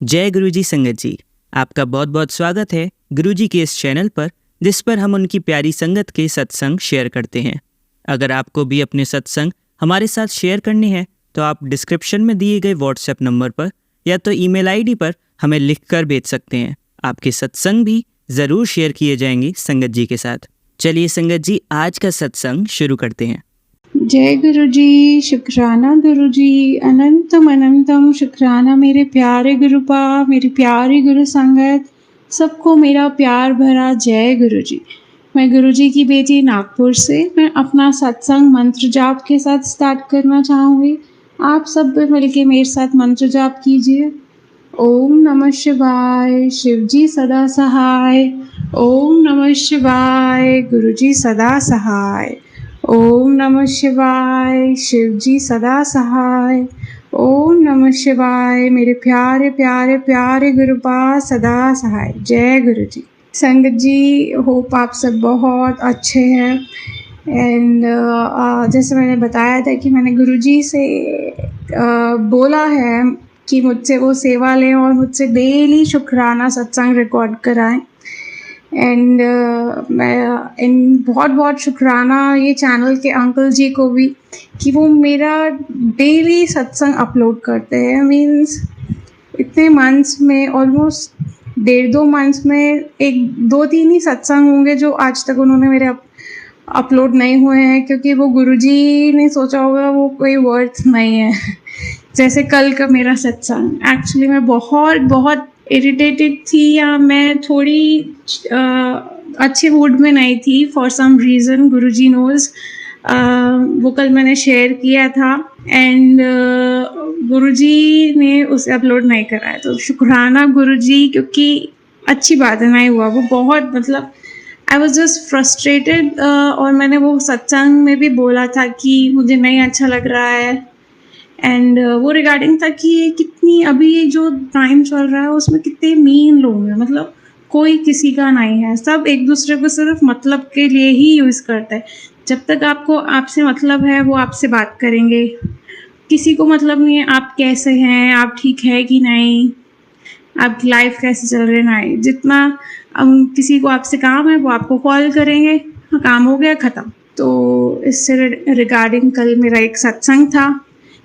जय गुरुजी संगत जी, आपका बहुत बहुत स्वागत है गुरुजी के इस चैनल पर, जिस पर हम उनकी प्यारी संगत के सत्संग शेयर करते हैं। अगर आपको भी अपने सत्संग हमारे साथ शेयर करने हैं तो आप डिस्क्रिप्शन में दिए गए व्हाट्सएप नंबर पर या तो ईमेल आईडी पर हमें लिखकर भेज सकते हैं। आपके सत्संग भी ज़रूर शेयर किए जाएंगे संगत जी के साथ। चलिए संगत जी, आज का सत्संग शुरू करते हैं। जय गुरुजी, शुक्राना गुरुजी, अनंतम अनंतम शुक्राना मेरे प्यारे गुरुपा, मेरी प्यारी गुरु संगत, सबको मेरा प्यार भरा जय गुरुजी। मैं गुरुजी की बेटी नागपुर से मैं अपना सत्संग मंत्र जाप के साथ स्टार्ट करना चाहूँगी। आप सब भी मिलके मेरे साथ मंत्र जाप कीजिए। ओम नमः शिवाय, शिवजी सदा सहाय। ओम नमः शिवाय, गुरुजी सदा सहाय। ओम नमः शिवाय, शिवजी सदा सहाय। ओम नमः शिवाय, मेरे प्यारे प्यारे प्यारे गुरुपा सदा सहाय। जय गुरुजी। संगत जी, होप आप सब बहुत अच्छे हैं। एंड जैसे मैंने बताया था कि मैंने गुरुजी से बोला है कि मुझसे वो सेवा लें और मुझसे डेली शुक्राना सत्संग रिकॉर्ड कराएं। एंड मैं बहुत बहुत शुक्राना ये चैनल के अंकल जी को भी कि वो मेरा डेली सत्संग अपलोड करते हैं। मीन्स इतने मंथ्स में, ऑलमोस्ट 1.5-2 मंथ्स में 1-2-3 ही सत्संग होंगे जो आज तक उन्होंने मेरे अपलोड नहीं हुए हैं, क्योंकि वो गुरुजी ने सोचा होगा वो कोई वर्थ नहीं है। जैसे कल का मेरा सत्संग, एक्चुअली मैं बहुत बहुत इरिटेटेड थी, या मैं थोड़ी अच्छे मूड में नहीं थी for some reason, Guruji knows. वो कल मैंने शेयर किया था एंड गुरुजी ने उसे अपलोड नहीं कराया, तो शुक्राना गुरुजी, क्योंकि अच्छी बात है नहीं हुआ वो। बहुत मतलब आई वॉज जस्ट फ्रस्ट्रेटेड। और मैंने वो सत्संग में भी बोला था कि मुझे नहीं अच्छा लग रहा है। एंड वो रिगार्डिंग था कि कितनी अभी जो टाइम चल रहा है उसमें कितने मीन लोग हैं, मतलब कोई किसी का नहीं है, सब एक दूसरे को सिर्फ मतलब के लिए ही यूज़ करता है। जब तक आपको आपसे मतलब है वो आपसे बात करेंगे, किसी को मतलब नहीं है आप कैसे हैं, आप ठीक है कि नहीं, आपकी लाइफ कैसे चल रही है, नहीं। जितना किसी को आपसे काम है वो आपको कॉल करेंगे, हाँ काम हो गया ख़त्म। तो इससे रिगार्डिंग कल मेरा एक सत्संग था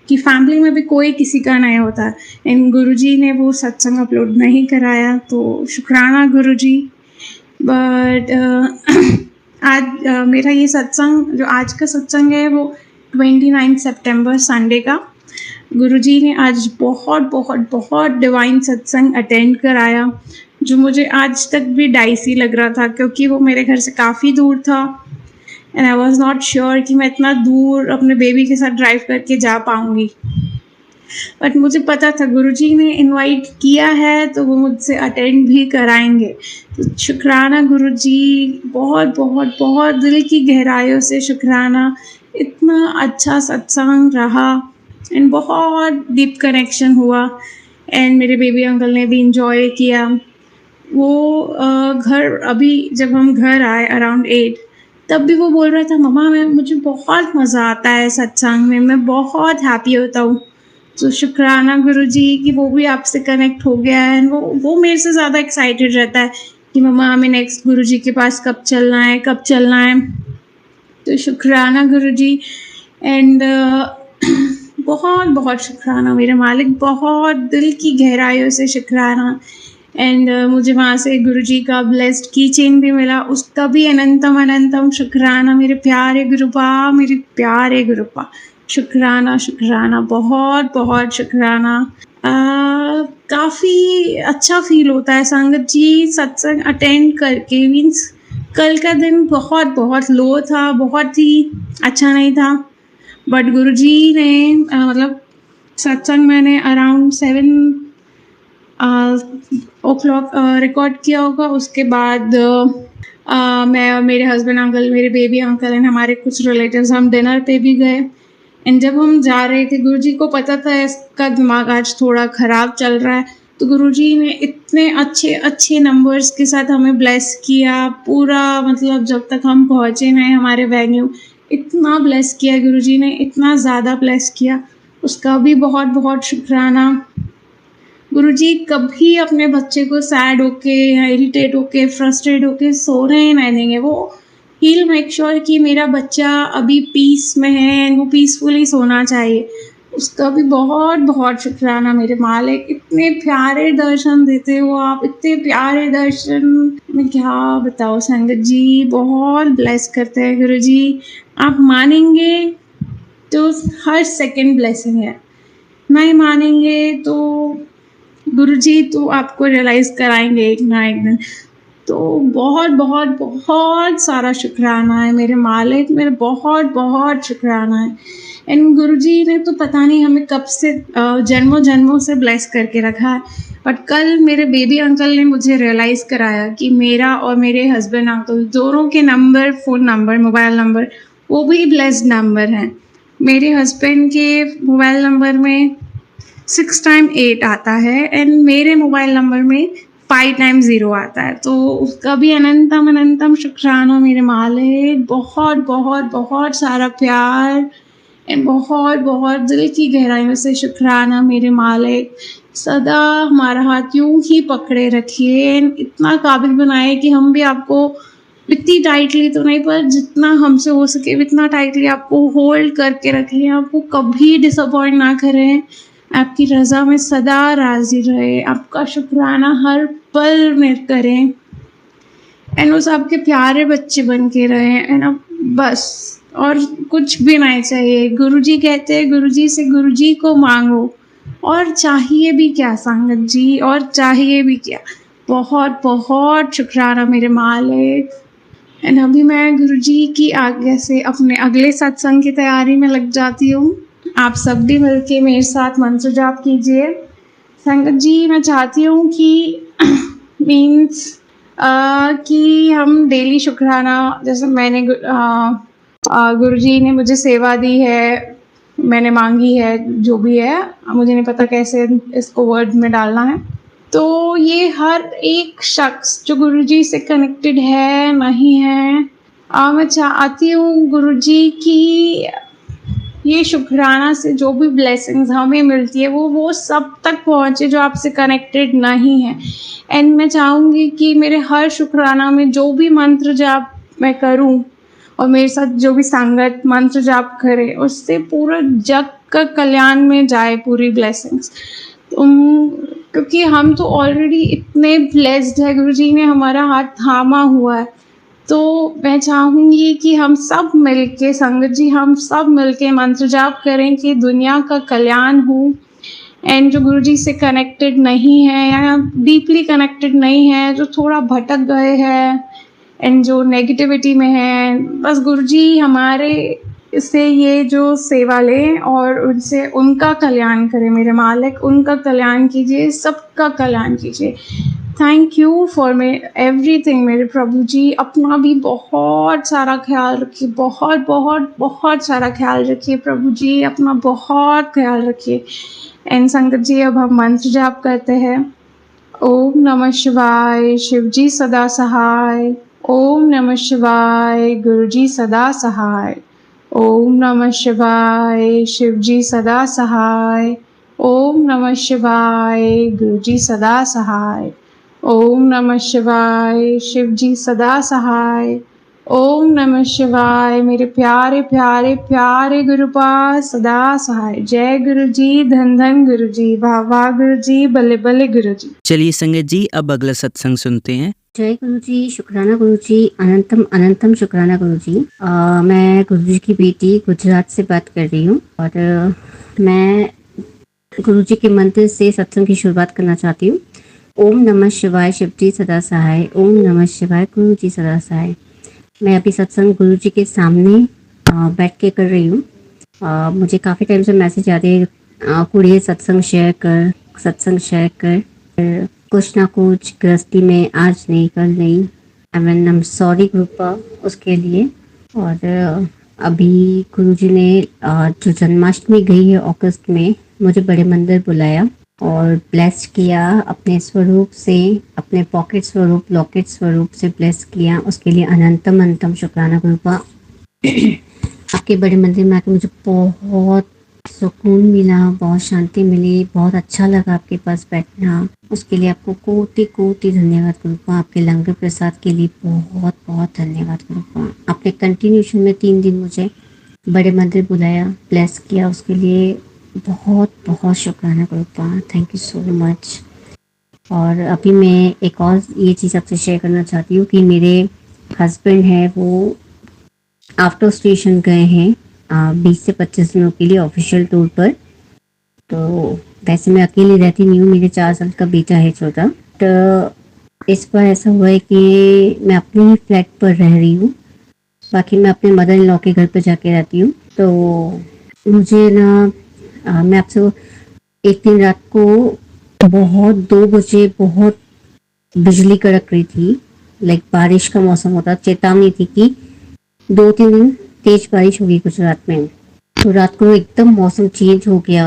कि फैमिली में भी कोई किसी का नहीं होता, एंड गुरुजी ने वो सत्संग अपलोड नहीं कराया, तो शुक्राना गुरुजी। बट आज मेरा ये सत्संग, जो आज का सत्संग है, वो 29 सितंबर संडे का। गुरुजी ने आज बहुत बहुत बहुत डिवाइन सत्संग अटेंड कराया, जो मुझे आज तक भी डाइसी लग रहा था, क्योंकि वो मेरे घर से काफ़ी दूर था and I was not sure कि मैं इतना दूर अपने बेबी के साथ ड्राइव करके जा पाऊँगी। बट मुझे पता था गुरुजी ने इनवाइट किया है तो वो मुझसे अटेंड भी कराएंगे। तो शुक्राना गुरुजी, बहुत बहुत बहुत दिल की गहराइयों से शुक्राना। इतना अच्छा सत्संग रहा एंड बहुत डीप कनेक्शन हुआ, एंड मेरे बेबी अंकल ने भी इंजॉय किया। वो घर, अभी जब हम घर आए अराउंड 8, तब भी वो बोल रहा था मम्मा मुझे बहुत मज़ा आता है सत्संग में, मैं बहुत हैप्पी होता हूँ। तो शुक्राना गुरुजी कि वो भी आपसे कनेक्ट हो गया है। वो मेरे से ज़्यादा एक्साइटेड रहता है कि मम्मा हमें नेक्स्ट गुरुजी के पास कब चलना है, कब चलना है। तो शुक्राना गुरुजी। एंड बहुत बहुत शुक्राना मेरे मालिक, बहुत दिल की गहराइयों से शुक्राना। एंड मुझे वहाँ से गुरुजी का ब्लेस्ड की चेन भी मिला, उसका भी अनंतम अनंतम शुक्राना मेरे प्यारे गुरुपा, मेरे प्यारे गुरुपा। शुक्राना शुक्राना, बहुत बहुत शुक्राना। काफ़ी अच्छा फील होता है संगत जी सत्संग अटेंड करके। मीन्स कल का दिन बहुत बहुत लो था, बहुत ही अच्छा नहीं था, बट गुरुजी ने मतलब सत्संग मैंने अराउंड 7 o'clock रिकॉर्ड किया होगा। उसके बाद मैं और मेरे हस्बैंड अंकल, मेरे बेबी अंकल एंड हमारे कुछ रिलेटिव्स, हम डिनर पे भी गए। एंड जब हम जा रहे थे, गुरुजी को पता था इसका दिमाग आज थोड़ा ख़राब चल रहा है, तो गुरुजी ने इतने अच्छे अच्छे नंबर्स के साथ हमें ब्लेस किया पूरा। मतलब जब तक हम पहुँचे नहीं हमारे वेन्यू, इतना ब्लेस किया गुरुजी ने, इतना ज़्यादा ब्लेस किया, उसका भी बहुत बहुत शुक्राना। गुरुजी कभी अपने बच्चे को सैड होके या इरिटेट होके फ्रस्ट्रेट होके सोने नहीं देंगे। वो ही विल मेक श्योर कि मेरा बच्चा अभी पीस में है, वो पीसफुली सोना चाहिए। उसका भी बहुत बहुत शुक्राना मेरे मालिक। इतने प्यारे दर्शन देते हो आप, इतने प्यारे दर्शन, मैं क्या बताऊँ संगत जी, बहुत ब्लेस करते हैं गुरुजी। आप मानेंगे तो हर सेकंड ब्लेसिंग है, नहीं मानेंगे तो गुरुजी तो आपको रियलाइज़ कराएंगे एक ना एक दिन। तो बहुत बहुत बहुत सारा शुक्राना है मेरे मालिक, मेरे बहुत बहुत शुक्राना है। एंड गुरुजी ने तो पता नहीं हमें कब से जन्मों जन्मों से ब्लेस करके रखा है। बट कल मेरे बेबी अंकल ने मुझे रियलाइज़ कराया कि मेरा और मेरे हस्बैंड अंकल दोनों के number, phone number, mobile number, वो भी ब्लेस्ड नंबर हैं। मेरे हस्बैंड के मोबाइल नंबर में 6 टाइम 8 आता है एंड मेरे मोबाइल नंबर में 5 टाइम 0 आता है। तो उसका भी अनंतम अनंतम शुक्राना मेरे मालिक। बहुत बहुत बहुत सारा प्यार एंड बहुत बहुत दिल की गहराइयों से शुक्राना मेरे मालिक। सदा हमारा हाथ यूं ही पकड़े रखिए एंड इतना काबिल बनाए कि हम भी आपको इतनी टाइटली तो नहीं, पर जितना हमसे हो सके इतना टाइटली आपको होल्ड करके रखें, आपको कभी डिसअपॉइंट ना करें, आपकी रज़ा में सदा राज़ी रहे, आपका शुक्राना हर पल में करें एंड उस आपके प्यारे बच्चे बन के रहें एंड अब बस और कुछ भी नहीं चाहिए। गुरुजी कहते हैं गुरुजी से गुरुजी को मांगो और चाहिए भी क्या संगत जी, और चाहिए भी क्या। बहुत बहुत शुक्राना मेरे मालिक। एंड अभी मैं गुरुजी की आज्ञा से अपने अगले सत्संग की तैयारी में लग जाती हूँ। आप सब भी मिलके मेरे साथ मंत्र जाप कीजिए। संगत जी मैं चाहती हूँ कि मीन्स कि हम डेली शुक्राना, जैसे मैंने गुरुजी ने मुझे सेवा दी है, मैंने मांगी है, जो भी है मुझे नहीं पता कैसे इसको वर्ड में डालना है। तो ये हर एक शख्स जो गुरुजी से कनेक्टेड है नहीं है, मैं चाहती हूँ गुरुजी की ये शुक्राना से जो भी ब्लेसिंग्स हमें मिलती है वो सब तक पहुँचे जो आपसे कनेक्टेड नहीं है। एंड मैं चाहूँगी कि मेरे हर शुक्राना में जो भी मंत्र जाप मैं करूँ और मेरे साथ जो भी संगत मंत्र जाप करे, उससे पूरा जग का कल्याण में जाए पूरी ब्लेसिंग्स। क्योंकि हम तो ऑलरेडी इतने ब्लेस्ड है, गुरुजी ने हमारा हाथ थामा हुआ है। तो मैं चाहूँगी कि हम सब मिलके संगत जी, हम सब मिलके मंत्र जाप करें कि दुनिया का कल्याण हो। एंड जो गुरुजी से कनेक्टेड नहीं है या डीपली कनेक्टेड नहीं है, जो थोड़ा भटक गए हैं एंड जो नेगेटिविटी में है, बस गुरुजी हमारे से ये जो सेवा लें और उनसे उनका कल्याण करें मेरे मालिक। उनका कल्याण कीजिए, सबका कल्याण कीजिए। थैंक यू फॉर एवरीथिंग मेरे प्रभु जी। अपना भी बहुत सारा ख्याल रखिए, बहुत बहुत बहुत सारा ख्याल रखिए प्रभु जी, अपना बहुत ख्याल रखिए। एंड संगत जी अब हम मंत्र जाप करते हैं। ओम नमः शिवाय, शिव जी सदा सहाय। ओम नमः शिवाय, गुरु जी सदा सहाय। ओम नमः शिवाय, शिव जी सदा सहाय। ओम नमः शिवाय, गुरु जी सदा सहाय। ओम नमः शिवाय, शिव जी सदा सहाय। ओम नमः शिवाय, मेरे प्यारे प्यारे प्यारे गुरुपाद सदा सहाय। जय गुरु जी, धन धन गुरु जी, वाह वाह गुरु जी, बल्ले बल्ले गुरु जी। चलिए संगत जी अब अगला सत्संग सुनते हैं। जय गुरु जी, शुक्राना गुरु जी, अनंतम अनंतम शुक्राना गुरु जी। मैं गुरु जी की बेटी गुजरात से बात कर रही हूँ और मैं गुरु जी के मंत्र से सत्संग की शुरुआत करना चाहती हूँ। ओम नमः शिवाय, शिव जी सदा सहाय। ओम नमः शिवाय, गुरु जी सदा सहाय। मैं अभी सत्संग गुरु जी के सामने बैठ के कर रही हूँ। मुझे काफ़ी टाइम से मैसेज आ रहे हैं, कुड़िए सत्संग शेयर कर, सत्संग शेयर कर। कुछ ना कुछ गृहस्थी में आज नहीं कल नहीं, आई एम सॉरी ग्रुप उसके लिए। और अभी गुरुजी ने जो जन्माष्टमी गई है अगस्त में, मुझे बड़े मंदिर बुलाया और ब्लेस किया अपने स्वरूप से, अपने पॉकेट स्वरूप, लॉकेट स्वरूप से ब्लेस किया। उसके लिए अनंतम अनंतम शुक्राना गुरुपा। आपके बड़े मंदिर में आके मुझे बहुत सुकून मिला, बहुत शांति मिली, बहुत अच्छा लगा आपके पास बैठना। उसके लिए आपको कोटि कोटि धन्यवाद गुरुपा। आपके लंगर प्रसाद के लिए बहुत बहुत धन्यवाद गुरुपा। आपने कंटिन्यूशन में 3 दिन मुझे बड़े मंदिर बुलाया, ब्लेस किया, उसके लिए बहुत बहुत शुक्राना गुरुपा। Thank you so much. और अभी मैं एक और ये चीज़ आपसे शेयर करना चाहती हूँ कि मेरे हस्बैंड हैं, वो आफ्टर स्टेशन गए हैं 20 से 25 दिनों के लिए ऑफिशियल टूर पर। तो वैसे मैं अकेली रहती नहीं हूँ, मेरे 4 साल का बेटा है छोटा। तो इस बार ऐसा हुआ है कि मैं अपने ही फ्लैट पर रह रही हूँ, बाकी मैं अपने मदर इन लॉ के घर पर जाके रहती हूँ। तो मुझे ना मैं आपसे एक दिन रात को बहुत 2 बजे बहुत बिजली कड़क रही थी, लाइक बारिश का मौसम होता, चेतावनी थी कि 2-3 दिन तेज बारिश होगी गुजरात में। तो रात को एकदम मौसम चेंज हो गया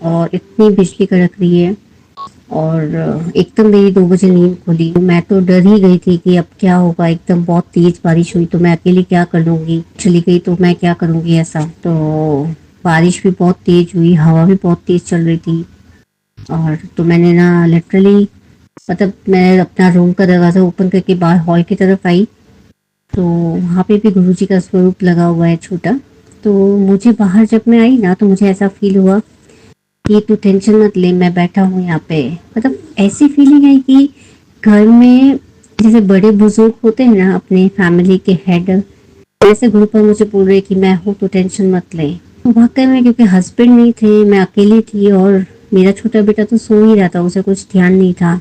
और इतनी बिजली कड़क रही है और एकदम मेरी 2 बजे नींद खुली। मैं तो डर ही गई थी कि अब क्या होगा, एकदम बहुत तेज बारिश हुई तो मैं अकेली क्या कर लूंगी, चली गई तो मैं क्या करूंगी ऐसा। तो बारिश भी बहुत तेज हुई, हवा भी बहुत तेज चल रही थी। और तो मैंने ना लिटरली मतलब मैं अपना रूम का दरवाज़ा ओपन करके बाहर हॉल की तरफ आई, तो वहाँ पे भी गुरुजी का स्वरूप लगा हुआ है छोटा। तो मुझे बाहर जब मैं आई ना, तो मुझे ऐसा फील हुआ कि तू टेंशन मत ले, मैं बैठा हूँ यहाँ पे। मतलब ऐसी फीलिंग आई कि घर में जैसे बड़े बुजुर्ग होते हैं ना अपने फैमिली के हेड, ऐसे गुरु पर मुझे बोल रहे कि मैं हूँ तो टेंशन मत ले। तो वाकई में क्योंकि हस्बैंड नहीं थे, मैं अकेली थी और मेरा छोटा बेटा तो सो ही रहा था, उसे कुछ ध्यान नहीं था।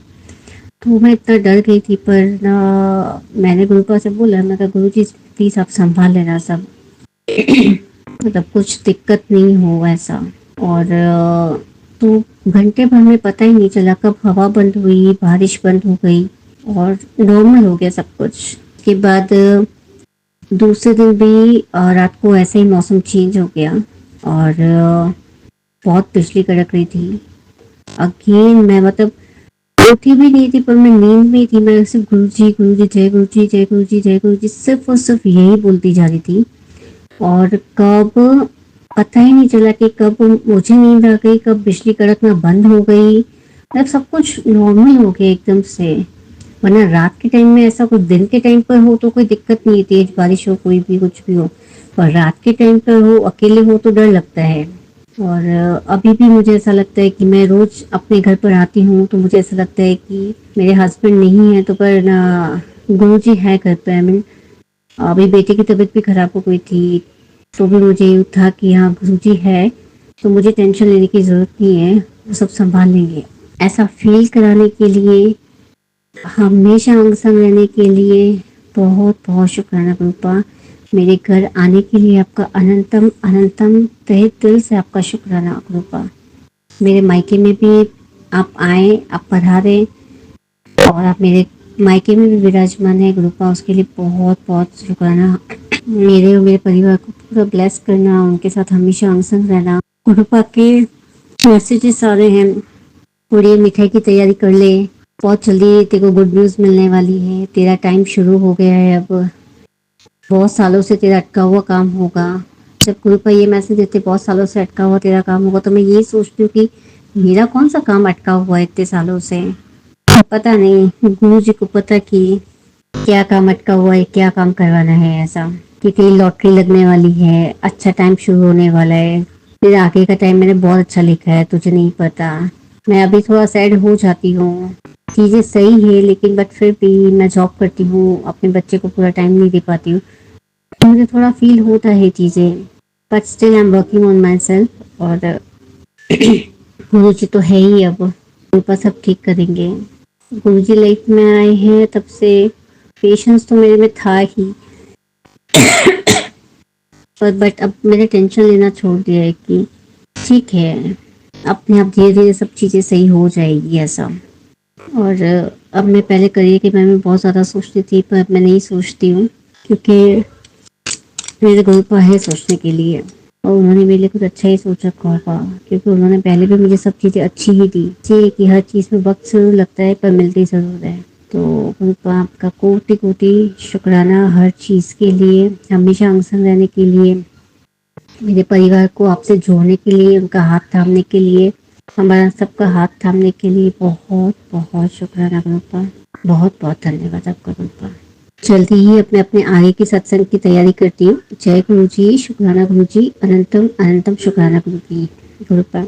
तो मैं इतना डर गई थी, पर ना मैंने गुरुपा से बोला, मैं कहा गुरुजी प्लीज आप संभाल लेना सब मतलब कुछ दिक्कत नहीं हो ऐसा। और तो घंटे भर में पता ही नहीं चला कब हवा बंद हुई, बारिश बंद हो गई और नॉर्मल हो गया सब कुछ। के बाद दूसरे दिन भी रात को ऐसे ही मौसम चेंज हो गया और बहुत बिजली कड़क रही थी। अगेन मैं मतलब उठी भी नहीं थी, पर मैं नींद में थी। मैं सिर्फ गुरुजी गुरुजी जय गुरुजी जय गुरुजी जय गुरुजी सिर्फ और सिर्फ यही बोलती जा रही थी। और कब पता ही नहीं चला कि कब मुझे नींद आ गई, कब बिजली कड़कना बंद हो गई। मतलब सब कुछ नॉर्मल हो गया एकदम से। वरना रात के टाइम में ऐसा कुछ, दिन के टाइम पर हो तो कोई दिक्कत नहीं है, तेज बारिश हो कोई भी कुछ भी हो, पर रात के टाइम पर हो, अकेले हो तो डर लगता है। और अभी भी मुझे ऐसा लगता है कि मैं रोज अपने घर पर आती हूँ तो मुझे ऐसा लगता है कि मेरे हस्बैंड नहीं है तो पर ना गुरुजी है घर पर। आई मीन अभी बेटे की तबीयत भी खराब हो गई थी, तो भी मुझे ये था कि हाँ गुरुजी है तो मुझे टेंशन लेने की जरूरत नहीं है, वो सब संभाल लेंगे। ऐसा फील कराने के लिए, हमेशा अंग संग रहने के लिए बहुत बहुत शुक्राना गुरुपा। मेरे घर आने के लिए आपका अनंतम अनंतम तहे दिल से आपका शुक्राना गुरुपा। मेरे मायके में भी आप आए, आप पधारे और आप मेरे मायके में भी विराजमान है गुरुपा, उसके लिए बहुत बहुत शुक्राना। मेरे और मेरे परिवार को पूरा ब्लेस करना, उनके साथ हमेशा अंग संग रहना। गुरुपा के मैसेजेस आ रहे हैं, पूरी मिठाई की तैयारी कर ले, बहुत जल्दी तेरे को गुड न्यूज़ मिलने वाली है, तेरा टाइम शुरू हो गया है, अब बहुत सालों से तेरा अटका हुआ काम होगा। जब गुरुपा ये मैसेज देते बहुत सालों से अटका हुआ तेरा काम होगा, तो मैं ये सोचती हूँ कि मेरा कौन सा काम अटका हुआ है इतने सालों से। पता नहीं गुरु जी को पता कि क्या काम अटका हुआ है, क्या काम करवाना है ऐसा। कि तेरी लॉटरी लगने वाली है, अच्छा टाइम शुरू होने वाला है, फिर आगे का टाइम मैंने बहुत अच्छा लिखा है, तुझे नहीं पता। मैं अभी थोड़ा सैड हो जाती हूँ, चीज़ें सही है लेकिन बट फिर भी मैं जॉब करती हूँ, अपने बच्चे को पूरा टाइम नहीं दे पाती हूँ, तो मुझे थोड़ा फील होता है चीज़ें, but still I am working on my self. और गुरु जी तो है ही, अब ऊपर सब ठीक करेंगे। गुरु जी लाइफ में आए हैं तब से पेशेंस तो मेरे में था ही, पर बट अब मैंने टेंशन लेना छोड़ दिया है कि ठीक है, अपने आप धीरे धीरे सब चीज़ें सही हो जाएगी ऐसा। और अब मैं पहले करियर के बारे में बहुत ज़्यादा सोचती थी, पर अब मैं नहीं सोचती हूँ क्योंकि मेरे गुरुपा है सोचने के लिए और उन्होंने मेरे लिए कुछ अच्छा ही सोच रखा होगा, क्योंकि उन्होंने पहले भी मुझे सब चीज़ें अच्छी ही दी। जी कि हर चीज़ में वक्त जरूर लगता है पर मिलती ज़रूर है। तो गुरुपा आपका कोटि कोटि शुक्राना हर चीज़ के लिए, हमेशा अंग संग रहने के लिए। मेरे परिवार को आपसे जोड़ने के लिए, उनका हाथ थामने के लिए, हमारा सबका हाथ थामने के लिए बहुत बहुत शुक्राना गुरुपा। बहुत बहुत धन्यवाद आपका गुरुपा। जल्दी ही अपने अपने आगे की सत्संग की तैयारी करती हूँ। जय गुरु जी, शुक्राना गुरु जी, अनंतम अनंतम शुक्राना गुरु जी गुरुपा।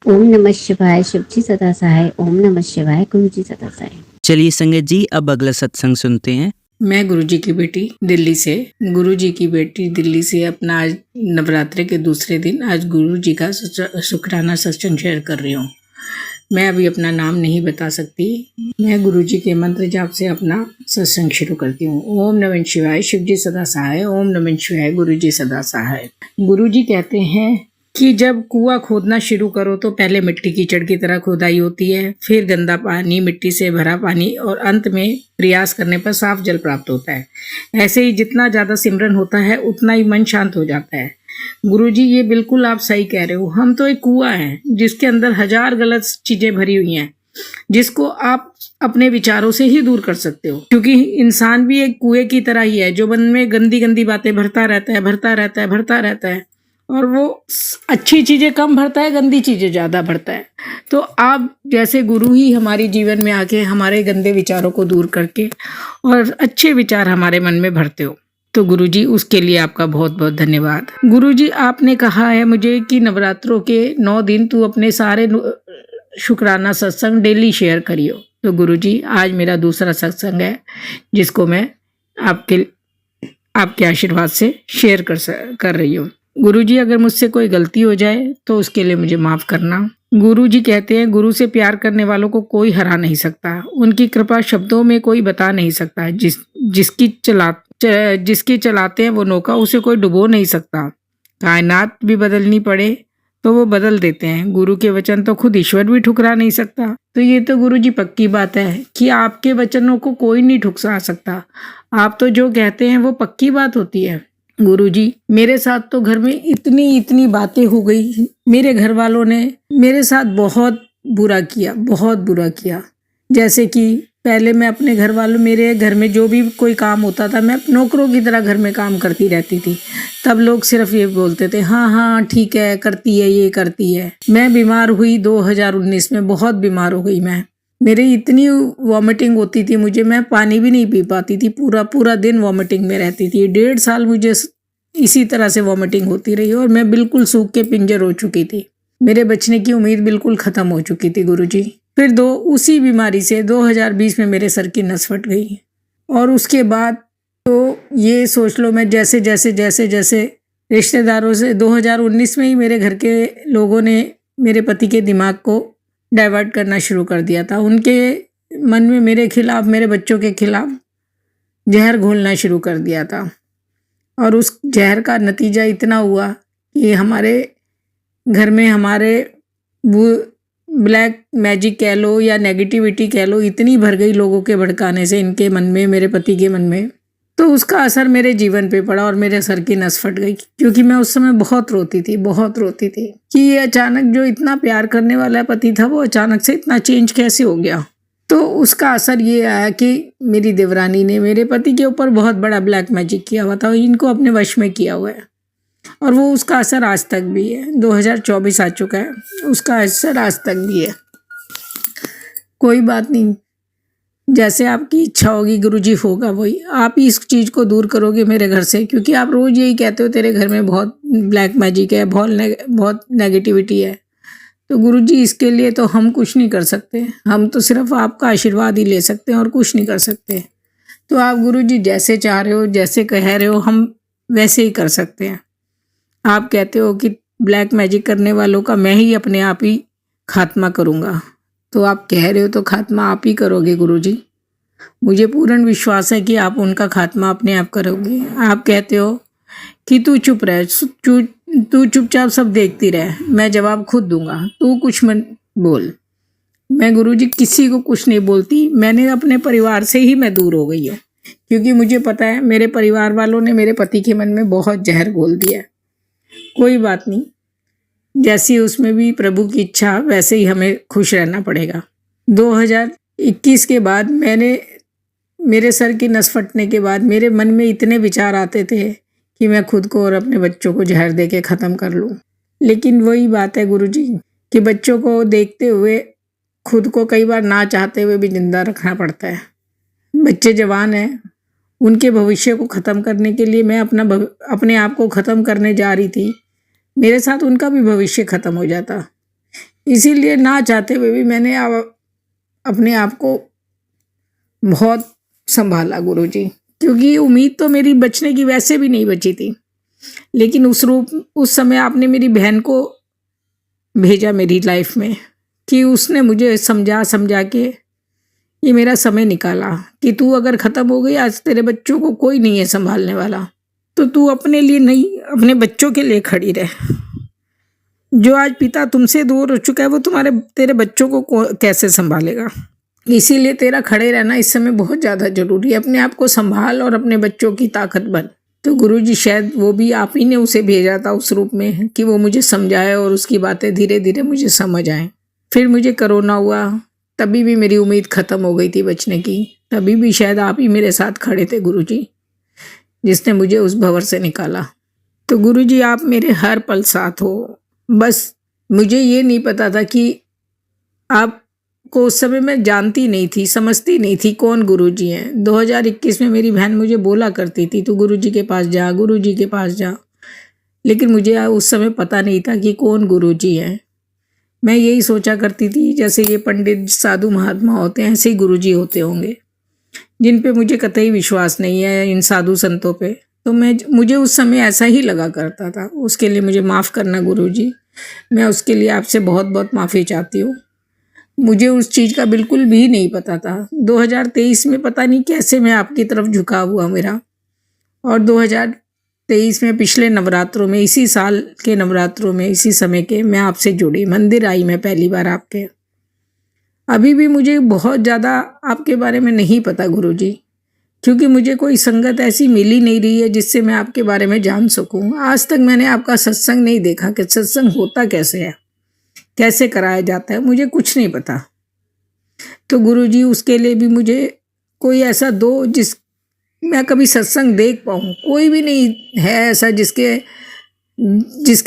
ओम नमः शिवाय, शिव जी सदा सहाय। ओम नमः शिवाय, गुरु जी सदा सहाय। चलिए संगत जी, अब अगला सत्संग सुनते हैं। मैं गुरुजी की बेटी दिल्ली से। गुरुजी की बेटी दिल्ली से अपना आज नवरात्रि के दूसरे दिन आज गुरुजी का शुक्राना सत्संग शेयर कर रही हूँ। मैं अभी अपना नाम नहीं बता सकती। मैं गुरुजी के मंत्र जाप से अपना सत्संग शुरू करती हूँ। ओम नमः शिवाय, शिव जी सदा सहाय। ओम नमः शिवाय, गुरुजी सदा सहाय। गुरुजी कहते हैं कि जब कुआं खोदना शुरू करो तो पहले मिट्टी कीचड़ की तरह खुदाई होती है, फिर गंदा पानी, मिट्टी से भरा पानी और अंत में प्रयास करने पर साफ जल प्राप्त होता है। ऐसे ही जितना ज़्यादा सिमरन होता है उतना ही मन शांत हो जाता है। गुरुजी ये बिल्कुल आप सही कह रहे हो। हम तो एक कुआं है जिसके अंदर हजार गलत चीज़ें भरी हुई हैं, जिसको आप अपने विचारों से ही दूर कर सकते हो। क्योंकि इंसान भी एक कुएं की तरह ही है जो मन में गंदी गंदी बातें भरता रहता है और वो अच्छी चीज़ें कम भरता है, गंदी चीज़ें ज़्यादा भरता है। तो आप जैसे गुरु ही हमारी जीवन में आके हमारे गंदे विचारों को दूर करके और अच्छे विचार हमारे मन में भरते हो। तो गुरुजी उसके लिए आपका बहुत बहुत धन्यवाद। गुरुजी आपने कहा है मुझे कि नवरात्रों के 9 दिन तू अपने सारे शुक्राना सत्संग डेली शेयर करियो। तो गुरुजी आज मेरा दूसरा सत्संग है जिसको मैं आपके आशीर्वाद से शेयर कर रही हूँ। गुरुजी अगर मुझसे कोई गलती हो जाए तो उसके लिए मुझे माफ़ करना। गुरुजी कहते हैं गुरु से प्यार करने वालों को कोई हरा नहीं सकता, उनकी कृपा शब्दों में कोई बता नहीं सकता। जिसकी चलाते हैं वो नौका उसे कोई डुबो नहीं सकता। कायनात भी बदलनी पड़े तो वो बदल देते हैं। गुरु के वचन तो खुद ईश्वर भी ठुकरा नहीं सकता। तो ये तो गुरुजी पक्की बात है कि आपके वचनों को कोई नहीं ठुकरा सकता। आप तो जो कहते हैं वो पक्की बात होती है। गुरुजी मेरे साथ तो घर में इतनी बातें हो गई। मेरे घर वालों ने मेरे साथ बहुत बुरा किया। जैसे कि पहले मैं अपने घर वालों, मेरे घर में जो भी कोई काम होता था मैं नौकरों की तरह घर में काम करती रहती थी। तब लोग सिर्फ ये बोलते थे हाँ ठीक है, करती है, ये करती है। मैं बीमार हुई 2019 में, बहुत बीमार हो गई मैं। मेरी इतनी वॉमिटिंग होती थी मुझे, मैं पानी भी नहीं पी पाती थी। पूरा दिन वॉमिटिंग में रहती थी। 1.5 साल मुझे इसी तरह से वॉमिटिंग होती रही और मैं बिल्कुल सूख के पिंजर हो चुकी थी। मेरे बचने की उम्मीद बिल्कुल ख़त्म हो चुकी थी गुरुजी। फिर उसी बीमारी से 2020 में मेरे सर की नस फट गई और उसके बाद तो ये सोच लो मैं जैसे रिश्तेदारों से 2019 में ही मेरे घर के लोगों ने मेरे पति के दिमाग को डाइवर्ट करना शुरू कर दिया था। उनके मन में मेरे खिलाफ, मेरे बच्चों के खिलाफ जहर घोलना शुरू कर दिया था और उस जहर का नतीजा इतना हुआ कि हमारे घर में हमारे ब्लैक मैजिक कह लो या नेगेटिविटी कह लो इतनी भर गई लोगों के भड़काने से इनके मन में, मेरे पति के मन में। तो उसका असर मेरे जीवन पे पड़ा और मेरे सर की नस फट गई। क्योंकि मैं उस समय बहुत रोती थी कि ये अचानक जो इतना प्यार करने वाला पति था वो अचानक से इतना चेंज कैसे हो गया। तो उसका असर ये आया कि मेरी देवरानी ने मेरे पति के ऊपर बहुत बड़ा ब्लैक मैजिक किया हुआ था, इनको अपने वश में किया हुआ है और वो उसका असर आज तक भी है। 2024 आ चुका है, उसका असर आज तक भी है। कोई बात नहीं, जैसे आपकी इच्छा होगी गुरुजी होगा वही। आप इस चीज़ को दूर करोगे मेरे घर से, क्योंकि आप रोज़ यही कहते हो तेरे घर में बहुत ब्लैक मैजिक है, बहुत नेगेटिविटी है। तो गुरुजी इसके लिए तो हम कुछ नहीं कर सकते, हम तो सिर्फ आपका आशीर्वाद ही ले सकते हैं और कुछ नहीं कर सकते। तो आप गुरुजी जैसे चाह रहे हो, जैसे कह रहे हो, हम वैसे ही कर सकते हैं। आप कहते हो कि ब्लैक मैजिक करने वालों का मैं ही अपने आप ही खात्मा करूँगा, तो आप कह रहे हो तो खात्मा आप ही करोगे गुरुजी। मुझे पूर्ण विश्वास है कि आप उनका खात्मा अपने आप करोगे। आप कहते हो कि तू चुप रह, तू चुपचाप सब देखती रह, मैं जवाब खुद दूंगा, तू कुछ मत बोल। मैं गुरुजी किसी को कुछ नहीं बोलती। मैंने अपने परिवार से ही मैं दूर हो गई है, क्योंकि मुझे पता है मेरे परिवार वालों ने मेरे पति के मन में बहुत जहर घोल दिया है। कोई बात नहीं, जैसी उसमें भी प्रभु की इच्छा वैसे ही हमें खुश रहना पड़ेगा। 2021 के बाद मेरे सर की नस फटने के बाद मेरे मन में इतने विचार आते थे कि मैं खुद को और अपने बच्चों को जहर दे के ख़त्म कर लूँ। लेकिन वही बात है गुरुजी कि बच्चों को देखते हुए खुद को कई बार ना चाहते हुए भी जिंदा रखना पड़ता है। बच्चे जवान हैं, उनके भविष्य को ख़त्म करने के लिए मैं अपने आप को ख़त्म करने जा रही थी। मेरे साथ उनका भी भविष्य ख़त्म हो जाता। इसीलिए ना चाहते हुए भी मैंने अपने आप को बहुत संभाला गुरुजी, क्योंकि उम्मीद तो मेरी बचने की वैसे भी नहीं बची थी। लेकिन उस समय आपने मेरी बहन को भेजा मेरी लाइफ में कि उसने मुझे समझा के ये मेरा समय निकाला कि तू अगर ख़त्म हो गई, आज तेरे बच्चों को कोई नहीं है संभालने वाला, तो तू अपने लिए नहीं, अपने बच्चों के लिए खड़ी रह। जो आज पिता तुमसे दूर हो चुका है वो तेरे बच्चों को कैसे संभालेगा। इसीलिए तेरा खड़े रहना इस समय बहुत ज़्यादा ज़रूरी है। अपने आप को संभाल और अपने बच्चों की ताकत बन। तो गुरुजी शायद वो भी आप ही ने उसे भेजा था उस रूप में कि वो मुझे समझाए और उसकी बातें धीरे धीरे मुझे समझ आए। फिर मुझे कोरोना हुआ, तभी भी मेरी उम्मीद ख़त्म हो गई थी बचने की। तभी भी शायद आप ही मेरे साथ खड़े थे गुरुजी, जिसने मुझे उस भंवर से निकाला। तो गुरुजी आप मेरे हर पल साथ हो। बस मुझे ये नहीं पता था कि आप को उस समय मैं जानती नहीं थी, समझती नहीं थी कौन गुरुजी हैं। 2021 में मेरी बहन मुझे बोला करती थी तू गुरुजी के पास जा, गुरुजी के पास जा, लेकिन मुझे उस समय पता नहीं था कि कौन गुरुजी हैं। मैं यही सोचा करती थी जैसे ये पंडित साधु महात्मा होते हैं ऐसे ही गुरुजी होते होंगे, जिन पे मुझे कतई विश्वास नहीं है, इन साधु संतों पे। तो मुझे उस समय ऐसा ही लगा करता था। उसके लिए मुझे माफ़ करना गुरुजी, मैं उसके लिए आपसे बहुत बहुत माफ़ी चाहती हूँ। मुझे उस चीज़ का बिल्कुल भी नहीं पता था। 2023 में पता नहीं कैसे मैं आपकी तरफ झुकाव हुआ मेरा, और 2023 में पिछले नवरात्रों में, इसी साल के नवरात्रों में, इसी समय के मैं आपसे जुड़ी, मंदिर आई मैं पहली बार आपके। अभी भी मुझे बहुत ज़्यादा आपके बारे में नहीं पता गुरुजी, क्योंकि मुझे कोई संगत ऐसी मिल ही नहीं रही है जिससे मैं आपके बारे में जान सकूं। आज तक मैंने आपका सत्संग नहीं देखा कि सत्संग होता कैसे है, कैसे कराया जाता है, मुझे कुछ नहीं पता। तो गुरुजी उसके लिए भी मुझे कोई ऐसा दो जिस मैं कभी सत्संग देख पाऊँ। कोई भी नहीं है ऐसा जिसके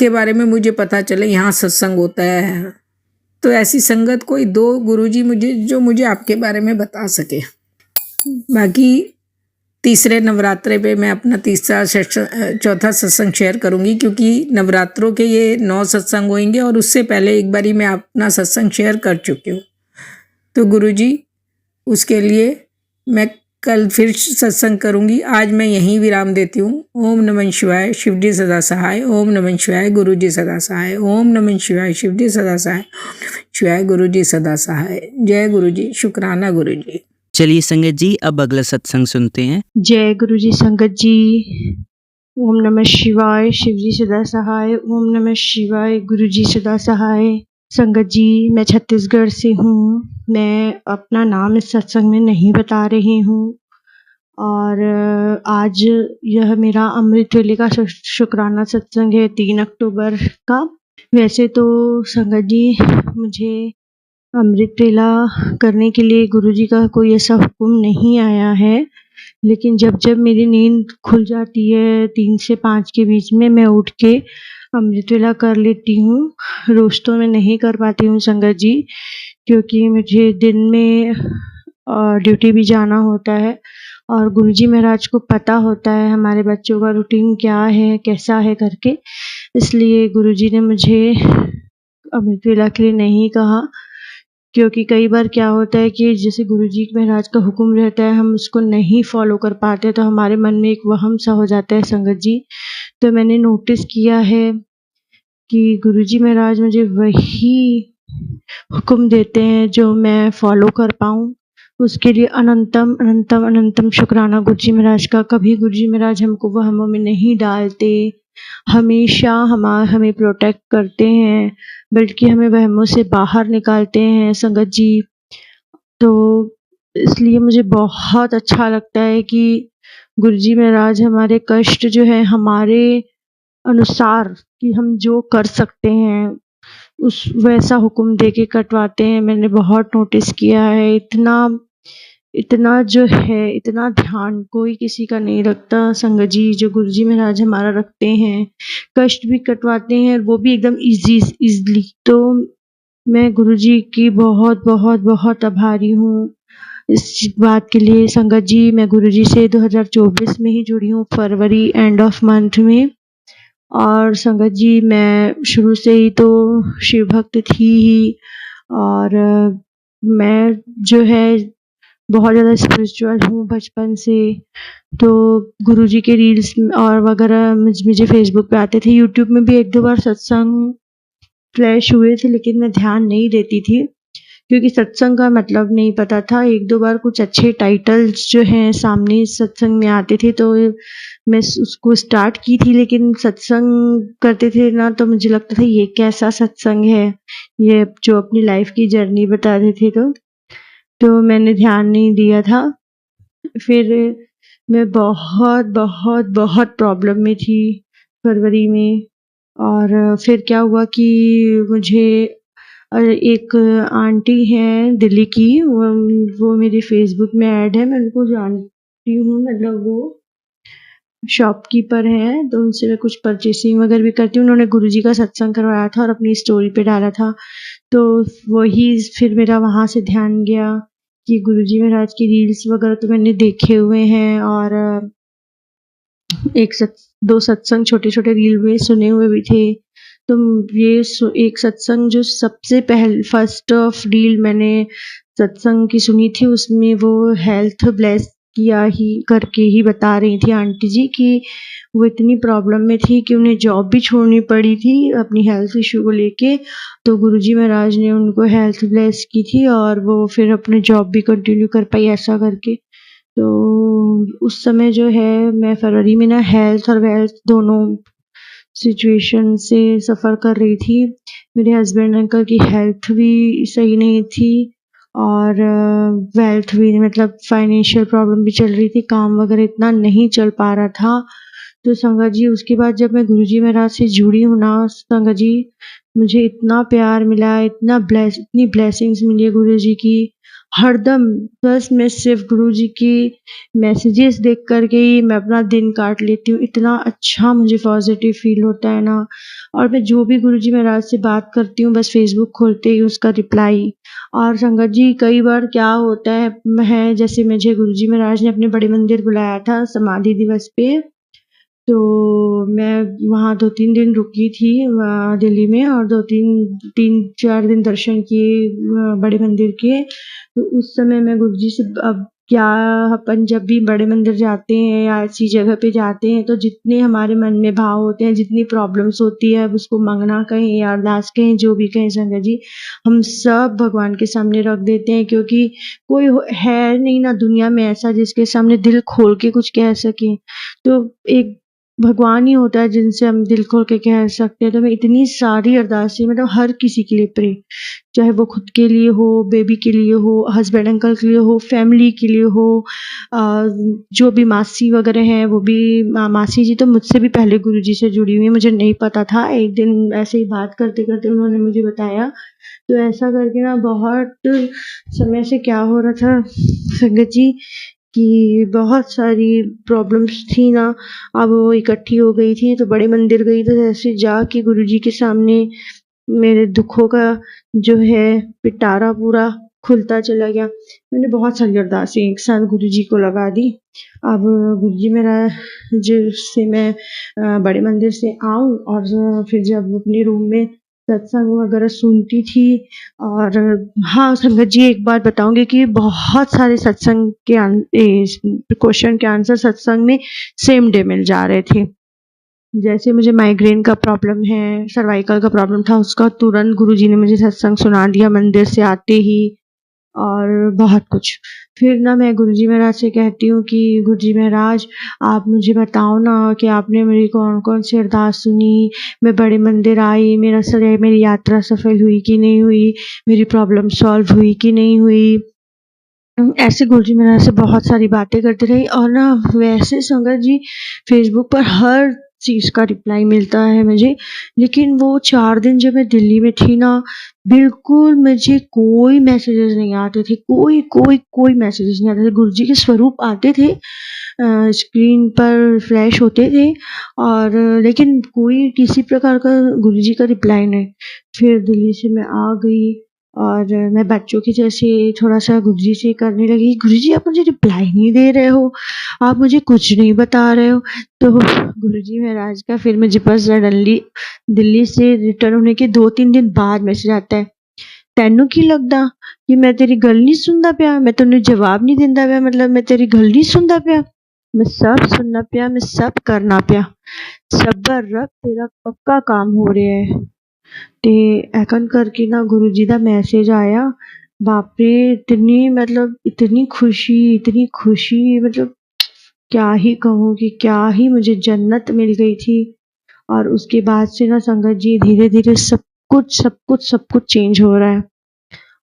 बारे में मुझे पता चले यहाँ सत्संग होता है। तो ऐसी संगत कोई दो गुरुजी मुझे, जो मुझे आपके बारे में बता सके। बाकी तीसरे नवरात्रे पे मैं अपना चौथा सत्संग शेयर करूँगी, क्योंकि नवरात्रों के ये 9 सत्संग होंगे और उससे पहले एक बारी मैं अपना सत्संग शेयर कर चुकी हूँ। तो गुरुजी उसके लिए मैं कल फिर सत्संग करूँगी। आज मैं यहीं विराम देती हूँ। ओम नमः शिवाय, शिवजी सदा सहाय। ओम नमः शिवाय, गुरुजी सदा सहाय। ओम नमः शिवाय, शिवजी सदा सहाय। शिवाय, गुरुजी सदा सहाय। जय गुरुजी, शुक्राना गुरुजी। चलिए संगत जी, अब अगला सत्संग सुनते हैं। जय गुरुजी संगत जी। ओम नमः शिवाय, शिवजी सदा सहाय। ओम नमः शिवाय, गुरुजी सदा सहाय। संगत जी, मैं छत्तीसगढ़ से हूँ। मैं अपना नाम इस सत्संग में नहीं बता रही हूँ, और आज यह मेरा अमृत वेले का शुक्राना सत्संग है, 3 अक्टूबर का। वैसे तो संगत जी, मुझे अमृत वेला करने के लिए गुरुजी का कोई ऐसा हुक्म नहीं आया है, लेकिन जब जब मेरी नींद खुल जाती है 3 से 5 के बीच में, मैं उठ के अमृत वेला कर लेती हूँ। रोज़ तो मैं नहीं कर पाती हूँ संगत जी, क्योंकि मुझे दिन में ड्यूटी भी जाना होता है, और गुरुजी महाराज को पता होता है हमारे बच्चों का रूटीन क्या है, कैसा है करके। इसलिए गुरुजी ने मुझे अमृत वेला के लिए नहीं कहा, क्योंकि कई बार क्या होता है कि जैसे गुरुजी महाराज का हुक्म रहता है, हम उसको नहीं फॉलो कर पाते, तो हमारे मन में एक वहम सा हो जाता है संगत जी। तो मैंने नोटिस किया है कि गुरुजी महाराज मुझे वही हुक्म देते हैं जो मैं फॉलो कर पाऊँ। उसके लिए अनंतम अनंतम अनंतम शुक्राना गुरुजी महाराज का। कभी गुरुजी महाराज हमको वहमों में नहीं डालते, हमेशा हमें प्रोटेक्ट करते हैं, बल्कि हमें वहमों से बाहर निकालते हैं संगत जी। तो इसलिए मुझे बहुत अच्छा लगता है कि गुरुजी महाराज हमारे कष्ट जो है हमारे अनुसार कि हम जो कर सकते हैं उस वैसा हुक्म दे के कटवाते हैं। मैंने बहुत नोटिस किया है, इतना इतना जो है, इतना ध्यान कोई किसी का नहीं रखता। संगत जी जो गुरु जी महाराज हमारा रखते हैं, कष्ट भी कटवाते हैं, वो भी एकदम ईज़िली। तो मैं गुरु जी की बहुत बहुत बहुत आभारी हूँ इस बात के लिए। संगत जी मैं गुरु जी से 2024 में ही जुड़ी हूँ, फरवरी एंड ऑफ मंथ में। और संगत जी मैं शुरू से ही तो शिव भक्त थी ही, और मैं जो है बहुत ज़्यादा स्पिरिचुअल हूँ बचपन से। तो गुरुजी के रील्स और वगैरह मुझे फेसबुक पे आते थे, यूट्यूब में भी 1-2 बार सत्संग फ्लैश हुए थे, लेकिन मैं ध्यान नहीं देती थी क्योंकि सत्संग का मतलब नहीं पता था। 1-2 बार कुछ अच्छे टाइटल्स जो हैं सामने सत्संग में आते थे, तो मैं उसको स्टार्ट की थी, लेकिन सत्संग करते थे ना तो मुझे लगता था ये कैसा सत्संग है, ये जो अपनी लाइफ की जर्नी बताते थे। तो मैंने ध्यान नहीं दिया था। फिर मैं बहुत बहुत बहुत प्रॉब्लम में थी फरवरी में। और फिर क्या हुआ कि मुझे एक आंटी हैं दिल्ली की, वो मेरी फेसबुक में ऐड है, मैं उनको जानती हूँ, मतलब वो शॉपकीपर हैं, तो उनसे मैं कुछ परचेसिंग वगैरह भी करती हूँ। उन्होंने गुरुजी का सत्संग करवाया था और अपनी स्टोरी पे डाला था, तो वही फिर मेरा वहाँ से ध्यान गया कि गुरुजी महाराज की रील्स वगैरह तो मैंने देखे हुए हैं, और दो सत्संग छोटे-छोटे रील में सुने हुए भी थे। तो ये एक सत्संग जो सबसे फर्स्ट ऑफ रील मैंने सत्संग की सुनी थी, उसमें वो हेल्थ ब्लेस किया ही करके ही बता रही थी आंटी जी कि वो इतनी प्रॉब्लम में थी कि उन्हें जॉब भी छोड़नी पड़ी थी अपनी हेल्थ इशू को लेके। तो गुरुजी महाराज ने उनको हेल्थ ब्लेस की थी और वो फिर अपने जॉब भी कंटिन्यू कर पाई ऐसा करके। तो उस समय जो है मैं फरवरी में ना हेल्थ और वेल्थ दोनों सिचुएशन से सफ़र कर रही थी। मेरे हस्बैंड अंकल की हेल्थ भी सही नहीं थी और वेल्थ भी, मतलब फाइनेंशियल प्रॉब्लम भी चल रही थी, काम वगैरह इतना नहीं चल पा रहा था। तो संगत जी उसके बाद जब मैं गुरुजी महाराज से जुड़ी हूँ ना संगत जी, मुझे इतना प्यार मिला, इतनी ब्लेसिंग्स मिली है गुरुजी की हरदम। बस मैं सिर्फ गुरुजी की मैसेजेस देख कर के ही मैं अपना दिन काट लेती हूँ। इतना अच्छा मुझे पॉजिटिव फील होता है ना। और मैं जो भी गुरुजी महाराज से बात करती हूँ बस फेसबुक खोलते ही उसका रिप्लाई। और संगत जी कई बार क्या होता है जैसे मुझे गुरुजी महाराज ने अपने बड़े मंदिर बुलाया था समाधि दिवस पे, तो मैं वहाँ 2-3 दिन रुकी थी दिल्ली में, और 3-4 दिन दर्शन किए बड़े मंदिर के। तो उस समय मैं गुरुजी से, अब क्या, अपन जब भी बड़े मंदिर जाते हैं या ऐसी जगह पे जाते हैं तो जितने हमारे मन में भाव होते हैं, जितनी प्रॉब्लम्स होती है, अब उसको मंगना कहें या अरदास कहें, जो भी कहें संगत जी, हम सब भगवान के सामने रख देते हैं, क्योंकि कोई है नहीं ना दुनिया में ऐसा जिसके सामने दिल खोल के कुछ कह सके। तो एक भगवान ही होता है जिनसे हम दिल खोल के कह सकते हैं। तो मैं इतनी सारी अरदासें, मतलब हर किसी के लिए प्रे, चाहे वो खुद के लिए हो, बेबी के लिए हो, हस्बैंड अंकल के लिए हो, फैमिली के लिए हो, जो भी मासी वगैरह हैं वो भी। मासी जी तो मुझसे भी पहले गुरुजी से जुड़ी हुई हैं, मुझे नहीं पता था। एक दिन ऐसे ही बात करते करते उन्होंने मुझे बताया। तो ऐसा करके ना बहुत समय से क्या हो रहा था संगत जी कि बहुत सारी प्रॉब्लम्स थी ना, अब वो इकट्ठी हो गई थी। तो बड़े मंदिर गई तो जैसे जाके गुरुजी के सामने मेरे दुखों का जो है पिटारा पूरा खुलता चला गया। मैंने बहुत सारी अरदासें एक साथ गुरुजी को लगा दी। अब गुरुजी मेरा जिससे मैं बड़े मंदिर से आऊँ और फिर जब अपने रूम में सत्संग वगैरह सुनती थी। और हाँ संगत जी एक बात बताऊंगी कि बहुत सारे सत्संग के क्वेश्चन के आंसर सत्संग में सेम डे मिल जा रहे थे। जैसे मुझे माइग्रेन का प्रॉब्लम है, सर्वाइकल का प्रॉब्लम था, उसका तुरंत गुरुजी ने मुझे सत्संग सुना दिया मंदिर से आते ही, और बहुत कुछ। फिर ना मैं गुरुजी महाराज से कहती हूँ कि गुरुजी महाराज आप मुझे बताओ ना कि आपने मेरी कौन कौन सी अरदास सुनी, मैं बड़े मंदिर आई, मेरी यात्रा सफल हुई कि नहीं हुई, मेरी प्रॉब्लम सॉल्व हुई कि नहीं हुई। ऐसे गुरुजी महाराज से बहुत सारी बातें करती रही। और ना वैसे संगत जी फेसबुक पर हर चीज़ का रिप्लाई मिलता है मुझे। लेकिन वो 4 दिन जब मैं दिल्ली में थी ना, बिल्कुल मुझे कोई मैसेजेस नहीं आते थे, कोई मैसेजेस नहीं आते थे। गुरुजी के स्वरूप आते थे, स्क्रीन पर फ्लैश होते थे, और लेकिन कोई किसी प्रकार का गुरुजी का रिप्लाई नहीं। फिर दिल्ली से मैं आ गई और मैं बच्चों की जैसे थोड़ा-सा गुरुजी से करने लगी, "गुरुजी आप मुझे रिप्लाई नहीं दे रहे हो, आप मुझे कुछ नहीं बता रहे हो।" तो गुरुजी महाराज का फिर मुझे पास सडनली दिल्ली से रिटर्न होने के 2-3 दिन बाद मैसेज आता है, "तैनू की लगदा कि मैं तेरी गल नहीं सुनदा पिया, मैं तैनू जवाब नहीं दिंदा पिया, मतलब मैं तेरी गल नहीं सुनदा पिया? मैं सब सुनना पिया, मैं सब करना पिया, सब्र रख तेरा पक्का काम हो ਰਿਹਾ है।" ते ऐकन करके ना गुरुजी दा मैसेज आया, बाप रे! इतनी खुशी, मतलब क्या ही कहूँ कि क्या ही मुझे जन्नत मिल गई थी। और उसके बाद से ना संगत जी धीरे-धीरे सब कुछ चेंज हो रहा है।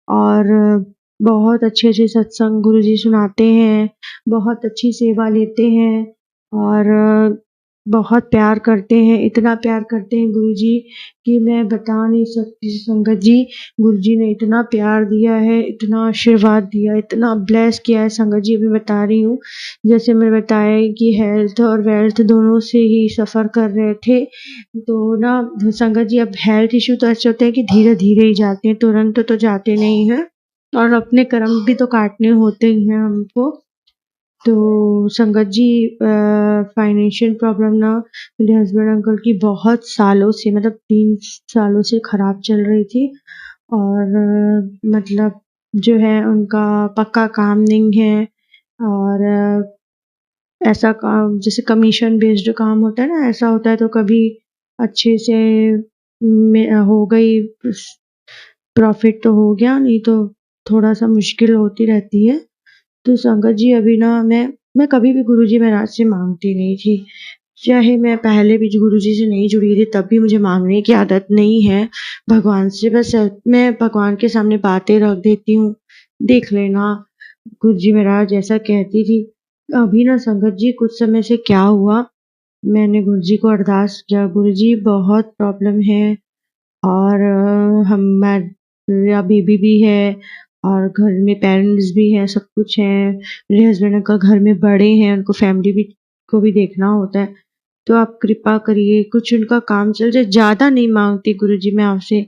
और बहुत अच्छे-अच्छे सत्संग गुरुजी सुनाते हैं, बहुत अच्छी सेवा लेते हैं, और बहुत प्यार करते हैं, इतना प्यार करते हैं गुरुजी कि मैं बता नहीं सकती संगत जी। गुरुजी ने इतना प्यार दिया है, इतना आशीर्वाद दिया, इतना ब्लेस किया है संगत जी, अभी बता रही हूँ। जैसे मैंने बताया कि हेल्थ और वेल्थ दोनों से ही सफ़र कर रहे थे, तो ना संगत जी अब हेल्थ इश्यू तो ऐसे होते हैं कि धीरे-धीरे ही जाते हैं, तुरंत तो जाते नहीं हैं, और अपने कर्म भी तो काटने होते ही हैं हमको। तो संगत जी फाइनेंशियल प्रॉब्लम ना मेरे हस्बैंड अंकल की बहुत सालों से, मतलब 3 सालों से खराब चल रही थी, और मतलब जो है उनका पक्का काम नहीं है, और ऐसा काम जैसे कमीशन बेस्ड काम होता है ना, ऐसा होता है तो कभी अच्छे से में हो गई, प्रॉफिट तो हो गया, नहीं तो थोड़ा-सा मुश्किल होती रहती है। तो संगत जी अभी ना मैं कभी भी गुरुजी महाराज से माँगती नहीं थी। चाहे मैं पहले भी गुरुजी से नहीं जुड़ी थी, तब भी मुझे माँगने की आदत नहीं है भगवान से। बस मैं भगवान के सामने बातें रख देती हूँ, देख लेना गुरुजी महाराज, ऐसा कहती थी। अभी ना संगत जी कुछ समय से क्या हुआ, मैंने गुरुजी को अरदास किया, गुरुजी बहुत प्रॉब्लम है, और मेरा बेबी भी है, और घर में पेरेंट्स भी हैं, सब कुछ है। मेरे हस्बैंड अंकल घर में बड़े हैं, उनको फैमिली भी को भी देखना होता है। तो आप कृपा करिए, कुछ उनका काम चल जाए, ज़्यादा नहीं माँगती गुरुजी मैं आपसे,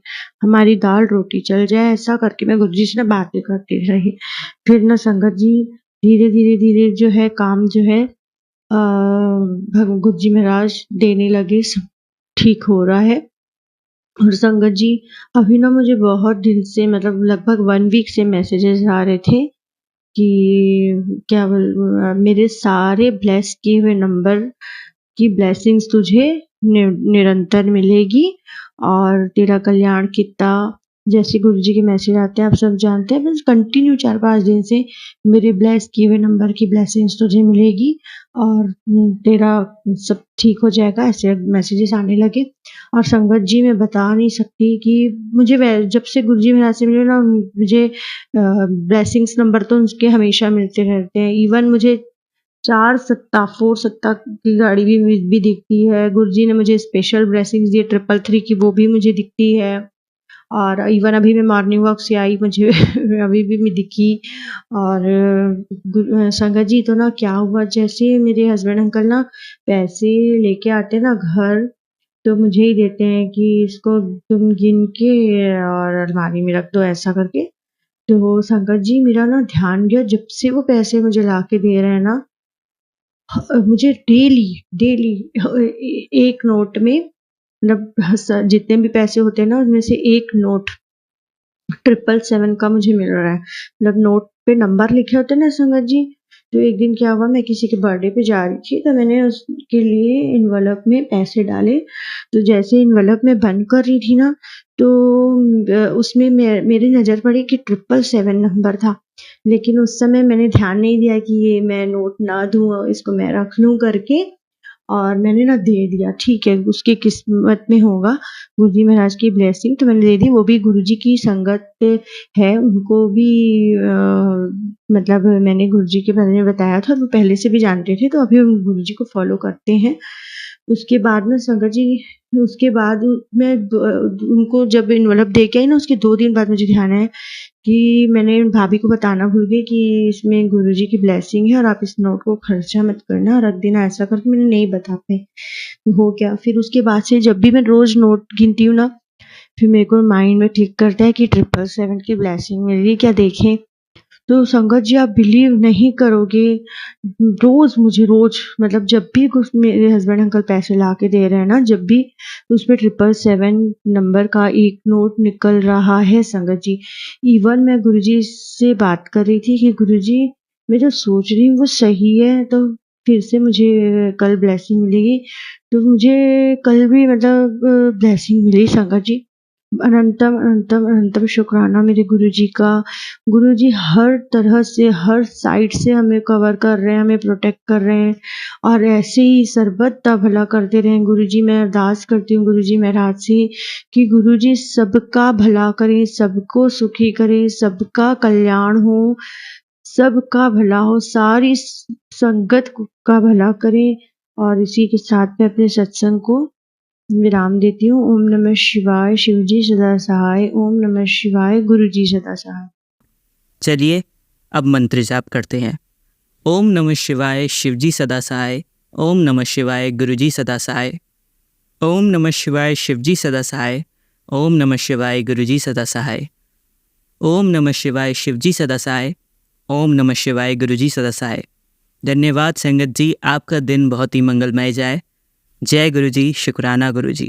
हमारी दाल-रोटी चल जाए, ऐसा करके मैं गुरुजी से ना बातें करती रही। फिर ना संगत जी धीरे जो है काम जो है गुरुजी महाराज देने लगे, सब ठीक हो रहा है। और संगत जी अभी ना मुझे बहुत दिन से, मतलब लगभग 1 वीक से मैसेजेस आ रहे थे कि मेरे सारे ब्लेस किए हुए नंबर की ब्लेसिंग्स तुझे निरंतर मिलेगी, और तेरा कल्याण कितना, जैसे गुरुजी के मैसेज आते हैं आप सब जानते हैं, बस कंटिन्यू 4-5 दिन से मेरे ब्लेस किए हुए नंबर की ब्लेसिंग्स तुझे मिलेगी, और तेरा सब ठीक हो जाएगा, ऐसे मैसेजेस आने लगे। और संगत जी मैं बता नहीं सकती कि मुझे जब से गुरुजी महाराज से मिले ना, मुझे ब्लेसिंग्स नंबर तो उनके हमेशा मिलते रहते हैं। इवन मुझे 4 सत्ता की गाड़ी भी दिखती है। गुरुजी ने मुझे स्पेशल ब्लेसिंग्स दी, 333 की, वो भी मुझे दिखती है। और इवन अभी मैं मॉर्निंग वॉक से आई, मुझे अभी भी मैं दिखी। और संगत जी तो ना क्या हुआ, जैसे मेरे हस्बैंड अंकल ना पैसे लेके आते ना घर, तो मुझे ही देते हैं कि इसको तुम गिन के और अलमारी में रख दो, ऐसा करके। तो संगत जी मेरा ना ध्यान गया, जब से वो पैसे मुझे ला के दे रहे हैं ना, मुझे डेली एक नोट में, मतलब जितने भी पैसे होते हैं ना, उनमें से एक नोट 777 का मुझे मिल रहा है। मतलब नोट पे नंबर लिखे होते हैं ना संगत जी। तो एक दिन क्या हुआ, मैं किसी के बर्थडे पे जा रही थी, तो मैंने उसके लिए एनवेलप में पैसे डाले। तो जैसे एनवेलप में बंद कर रही थी ना, तो उसमें मेरी नज़र पड़ी कि 777 नंबर था। लेकिन उस समय मैंने ध्यान नहीं दिया कि ये मैं नोट ना दूँ, इसको मैं रख लूँ करके, और मैंने ना दे दिया। ठीक है, उसकी किस्मत में होगा गुरुजी महाराज की ब्लेसिंग, तो मैंने दे दी। वो भी गुरुजी की संगत है, उनको भी मतलब मैंने गुरुजी के बारे में बताया था, वो पहले से भी जानते थे, तो अभी हम गुरुजी को फॉलो करते हैं। उसके बाद ना संगत जी, उसके बाद मैं उनको जब इन्वॉल्व दे के आई ना, उसके 2 दिन बाद मुझे ध्यान आया कि मैंने भाभी को बताना भूल गई कि इसमें गुरुजी की ब्लेसिंग है और आप इस नोट को खर्चा मत करना, रख देना। ऐसा करके मैंने नहीं बता पाई, हो गया। फिर उसके बाद से जब भी मैं रोज नोट गिनती हूँ ना, फिर मेरे को माइंड में ठीक करता है कि 777 की ब्लेसिंग मिल रही, क्या देखें। तो संगत जी, आप बिलीव नहीं करोगे, मुझे रोज मतलब जब भी कुछ मेरे हस्बैंड अंकल पैसे ला के दे रहे हैं ना, जब भी उसमें 777 नंबर का एक नोट निकल रहा है संगत जी। इवन मैं गुरुजी से बात कर रही थी कि गुरुजी, मैं जो सोच रही हूँ वो सही है, तो फिर से मुझे कल ब्लेसिंग मिलेगी। तो मुझे कल भी मतलब ब्लेसिंग मिली संगत जी। अनंतम अनंतम अनंतम शुक्राना मेरे गुरुजी का। गुरुजी हर तरह से, हर साइड से हमें कवर कर रहे हैं, हमें प्रोटेक्ट कर रहे हैं और ऐसे ही सर्वदा भला करते रहें गुरुजी। मैं अरदास करती हूँ गुरुजी महाराज से कि गुरुजी सबका भला करें, सबको सुखी करें, सबका कल्याण हो, सबका भला हो, सारी संगत का भला करें। और इसी के साथ में अपने सत्संग को विराम देती हूँ। ओम नमः शिवाय, शिवजी सदा सहाय। ओम नमः शिवाय, गुरुजी सदा सहाय। चलिए अब मंत्र जाप करते हैं। ओम नमः शिवाय, शिवजी सदा सहाय। ओम नमः शिवाय, गुरुजी सदा सहाय। ओम नमः शिवाय, शिवजी सदा सहाय। ओम नमः शिवाय, गुरुजी सदा सहाय। ओम नमः शिवाय, शिवजी सदा सहाय। ओम नमः शिवाय, गुरुजी सदा सहाय। धन्यवाद संगत जी, आपका दिन बहुत ही मंगलमय जाए। जय गुरुजी, शुक्राना गुरुजी।